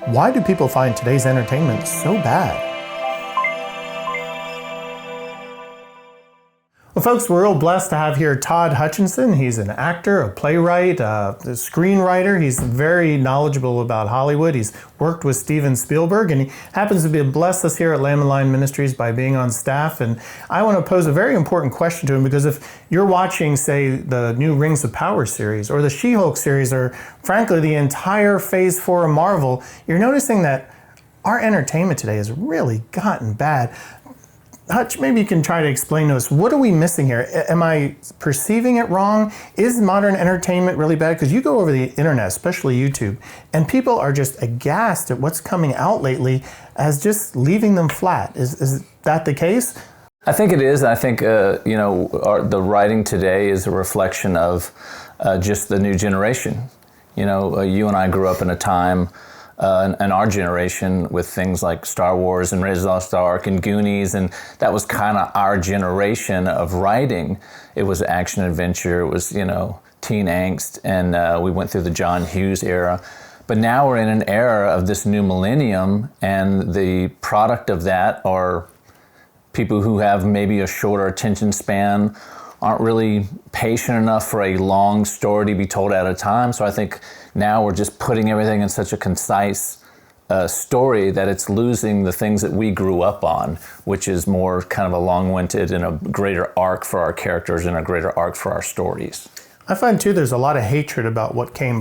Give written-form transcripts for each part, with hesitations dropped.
Why do people find today's entertainment so bad? Well, folks, we're real blessed to have here Todd Hutchinson. He's an actor, a playwright, a screenwriter. He's very knowledgeable about Hollywood. He's worked with Steven Spielberg, and he happens to be blessed us here at Lamb Lion Ministries by being on staff. And I want to pose a very important question to him, because if you're watching, say, the new Rings of Power series or the She-Hulk series, or frankly, the entire Phase 4 of Marvel, you're noticing that our entertainment today has really gotten bad. Hutch, maybe you can try to explain to us, what are we missing here? Am I perceiving it wrong? Is modern entertainment really bad? Because you go over the internet, especially YouTube, and people are just aghast at what's coming out lately as just leaving them flat. Is that the case? I think it is. I think, the writing today is a reflection of just the new generation. You and I grew up in a time in our generation with things like Star Wars and Raiders of the Lost Ark and Goonies, and that was kind of our generation of writing. It was action adventure, it was, teen angst, and we went through the John Hughes era. But now we're in an era of this new millennium, and the product of that are people who have maybe a shorter attention span, aren't really patient enough for a long story to be told at a time. So I think now we're just putting everything in such a concise story that it's losing the things that we grew up on, which is more kind of a long-winded and a greater arc for our characters and a greater arc for our stories. I find, too, there's a lot of hatred about what came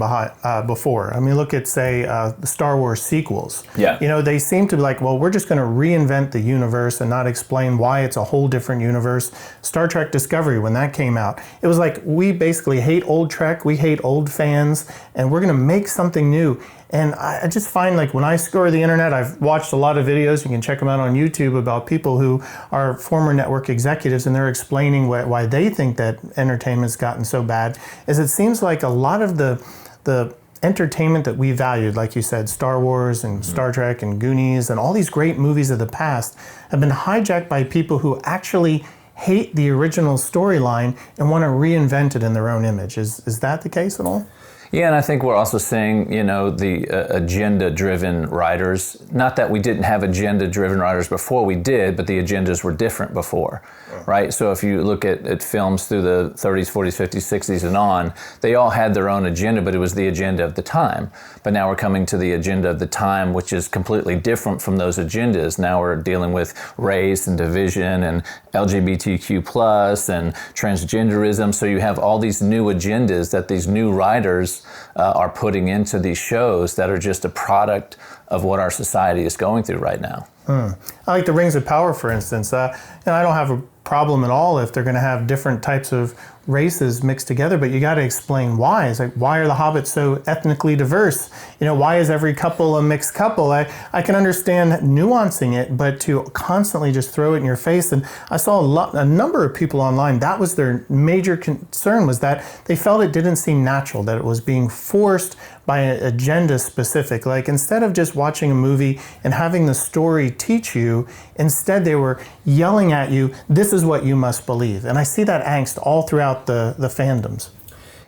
before. I mean, look at, say, the Star Wars sequels. Yeah. They seem to be like, well, we're just going to reinvent the universe and not explain why it's a whole different universe. Star Trek Discovery, when that came out, it was like, we basically hate old Trek, we hate old fans, and we're going to make something new. And I just find, like, when I scour the internet, I've watched a lot of videos, you can check them out on YouTube, about people who are former network executives, and they're explaining why they think that entertainment's gotten so bad, is it seems like a lot of the entertainment that we valued, like you said, Star Wars and Star Trek and Goonies and all these great movies of the past, have been hijacked by people who actually hate the original storyline and want to reinvent it in their own image. Is that the case at all? Yeah, and I think we're also seeing, the agenda-driven writers. Not that we didn't have agenda-driven writers before, we did, but the agendas were different before, right? So if you look at films through the 30s, 40s, 50s, 60s, and on, they all had their own agenda, but it was the agenda of the time. But now we're coming to the agenda of the time, which is completely different from those agendas. Now we're dealing with race and division and LGBTQ+, and transgenderism. So you have all these new agendas that these new writers are putting into these shows that are just a product of what our society is going through right now. I like the Rings of Power, for instance. I don't have a problem at all if they're going to have different types of races mixed together, but you got to explain why. It's like, why are the hobbits so ethnically diverse? Why is every couple a mixed couple? I can understand nuancing it, but to constantly just throw it in your face. And I saw a number of people online, that was their major concern, was that they felt it didn't seem natural, that it was being forced by an agenda specific. Like, instead of just watching a movie and having the story teach you, instead they were yelling at you, this is what you must believe. And I see that angst all throughout the fandoms.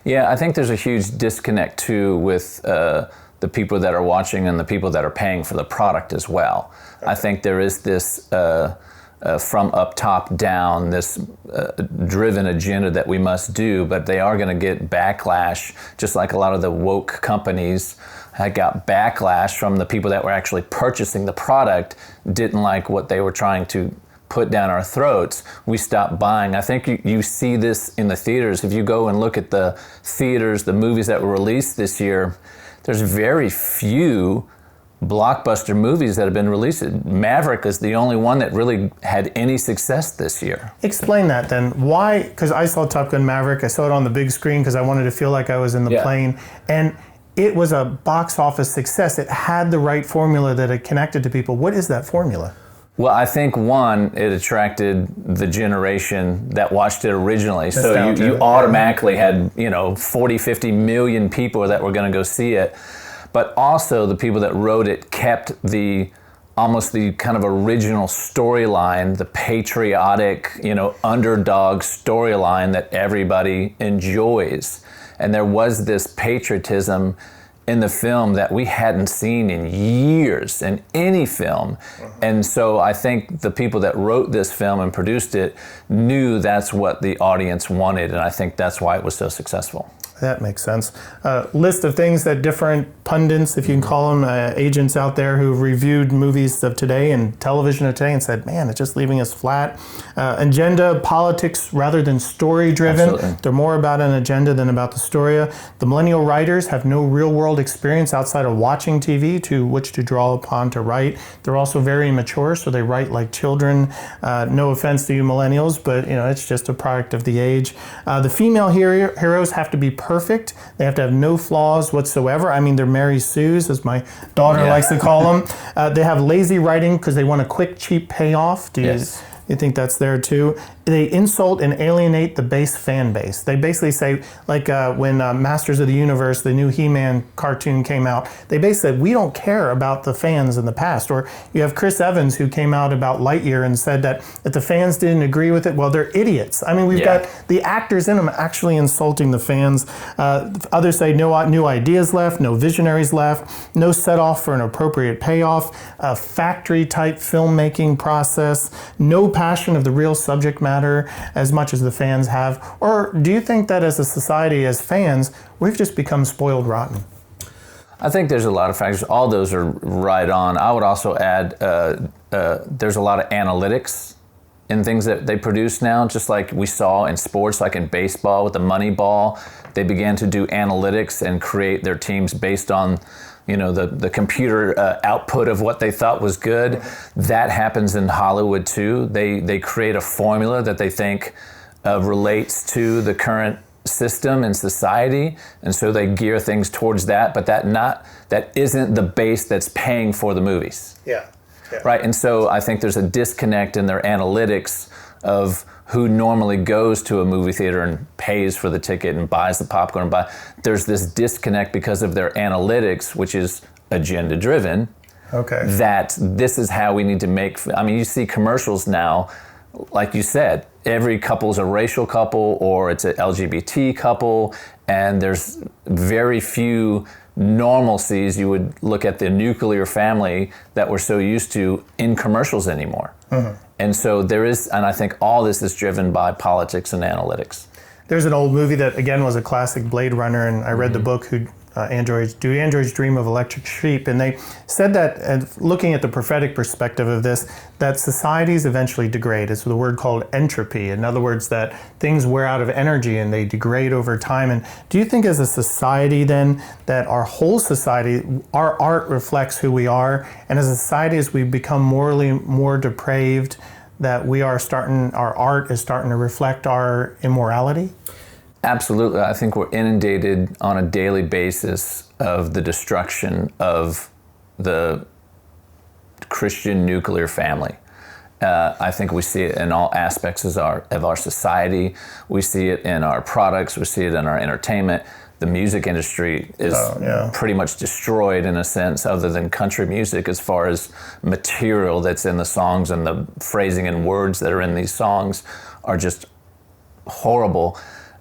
Yeah, I think there's a huge disconnect too with the people that are watching and the people that are paying for the product as well. Okay. I think there is this from up top down, this driven agenda that we must do, but they are going to get backlash, just like a lot of the woke companies had got backlash from the people that were actually purchasing the product, didn't like what they were trying to put down our throats. We stopped buying. I think you see this in the theaters. If you go and look at the theaters, the movies that were released this year, there's very few blockbuster movies that have been released. Maverick is the only one that really had any success this year. Explain that then. Why? Because I saw Top Gun Maverick. I saw it on the big screen because I wanted to feel like I was in the plane. And it was a box office success. It had the right formula that it connected to people. What is that formula? Well, I think, one, it attracted the generation that watched it originally. So you automatically had, 40, 50 million people that were going to go see it. But also the people that wrote it kept almost the kind of original storyline, the patriotic, underdog storyline that everybody enjoys. And there was this patriotism in the film that we hadn't seen in years in any film. And so I think the people that wrote this film and produced it knew that's what the audience wanted, and I think that's why it was so successful. That makes sense. List of things that different pundits, if you can call them, agents out there who've reviewed movies of today and television of today and said, man, it's just leaving us flat. Agenda, politics rather than story driven. Absolutely. They're more about an agenda than about the story. The millennial writers have no real world experience outside of watching TV to which to draw upon to write. They're also very immature, so they write like children. No offense to you millennials, but it's just a product of the age. The female heroes have to be perfect. They have to have no flaws whatsoever. I mean, they're Mary Sue's, as my daughter likes to call them. They have lazy writing because they want a quick, cheap payoff. You think that's there too? They insult and alienate the base fan base. They basically say, like when Masters of the Universe, the new He-Man cartoon came out, they basically said, we don't care about the fans in the past. Or you have Chris Evans, who came out about Lightyear and said that if the fans didn't agree with it, well, they're idiots. I mean, we've got the actors in them actually insulting the fans. Others say no new ideas left, no visionaries left, no set off for an appropriate payoff, a factory-type filmmaking process, no passion of the real subject matter as much as the fans have? Or do you think that as a society, as fans, we've just become spoiled rotten? I think there's a lot of factors. All those are right on. I would also add there's a lot of analytics in things that they produce now, just like we saw in sports, like in baseball with the money ball. They began to do analytics and create their teams based on the computer output of what they thought was good. That happens in Hollywood too. They create a formula that they think relates to the current system and society, and so they gear things towards that, but that isn't the base that's paying for the movies. Yeah. Right, and so I think there's a disconnect in their analytics of who normally goes to a movie theater and pays for the ticket and buys the popcorn. There's this disconnect because of their analytics, which is agenda driven. Okay. That this is how we need to make. I mean, you see commercials now, like you said, every couple's a racial couple or it's an LGBT couple, and there's very few normalcies you would look at the nuclear family that we're so used to in commercials anymore. And so and I think all this is driven by politics and analytics. There's an old movie that, again, was a classic, Blade Runner, and I read the book, Androids Dream of Electric Sheep, and they said that, and looking at the prophetic perspective of this, that societies eventually degrade. It's the word called entropy. In other words, that things wear out of energy and they degrade over time. And do you think as a society then, that our whole society, our art reflects who we are, and as a society, as we become morally more depraved, that our art is starting to reflect our immorality? Absolutely. I think we're inundated on a daily basis of the destruction of the Christian nuclear family. I think we see it in all aspects of our society. We see it in our products. We see it in our entertainment. The music industry is pretty much destroyed in a sense, other than country music, as far as material that's in the songs, and the phrasing and words that are in these songs are just horrible.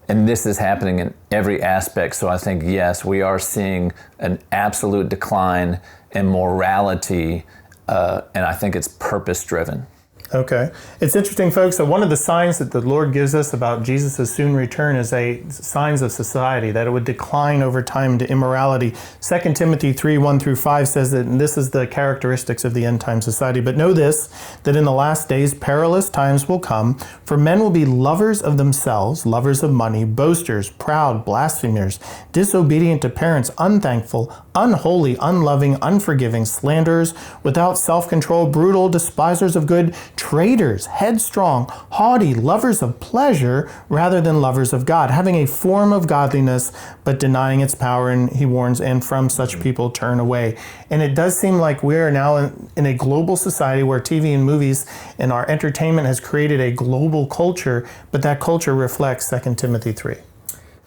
And this is happening in every aspect. So I think, yes, we are seeing an absolute decline in morality, and I think it's purpose-driven. Okay. It's interesting, folks. So one of the signs that the Lord gives us about Jesus' soon return is signs of society, that it would decline over time to immorality. 2 Timothy 3:1-5 says that this is the characteristics of the end-time society. But know this, that in the last days perilous times will come, for men will be lovers of themselves, lovers of money, boasters, proud, blasphemers, disobedient to parents, unthankful, unholy, unloving, unforgiving, slanderers, without self-control, brutal, despisers of good, traitors, headstrong, haughty, lovers of pleasure rather than lovers of God, having a form of godliness but denying its power. And he warns, and from such people turn away. And it does seem like we are now in a global society where TV and movies and our entertainment has created a global culture, but that culture reflects 2 Timothy 3.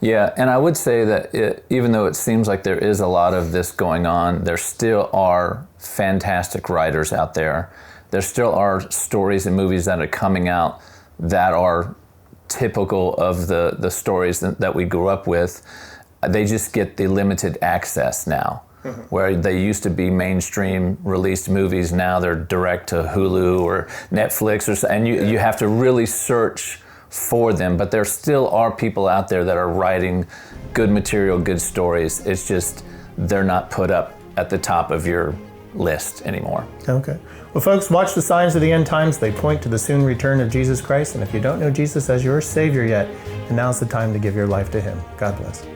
Yeah, and I would say that even though it seems like there is a lot of this going on, there still are fantastic writers out there. There still are stories and movies that are coming out that are typical of the stories that we grew up with. They just get the limited access now. Where they used to be mainstream released movies, now they're direct to Hulu or Netflix, and you have to really search for them. But there still are people out there that are writing good material, good stories. It's just they're not put up at the top of your list anymore. Okay. Well, folks, watch the signs of the end times. They point to the soon return of Jesus Christ. And if you don't know Jesus as your Savior yet, now's the time to give your life to Him. God bless.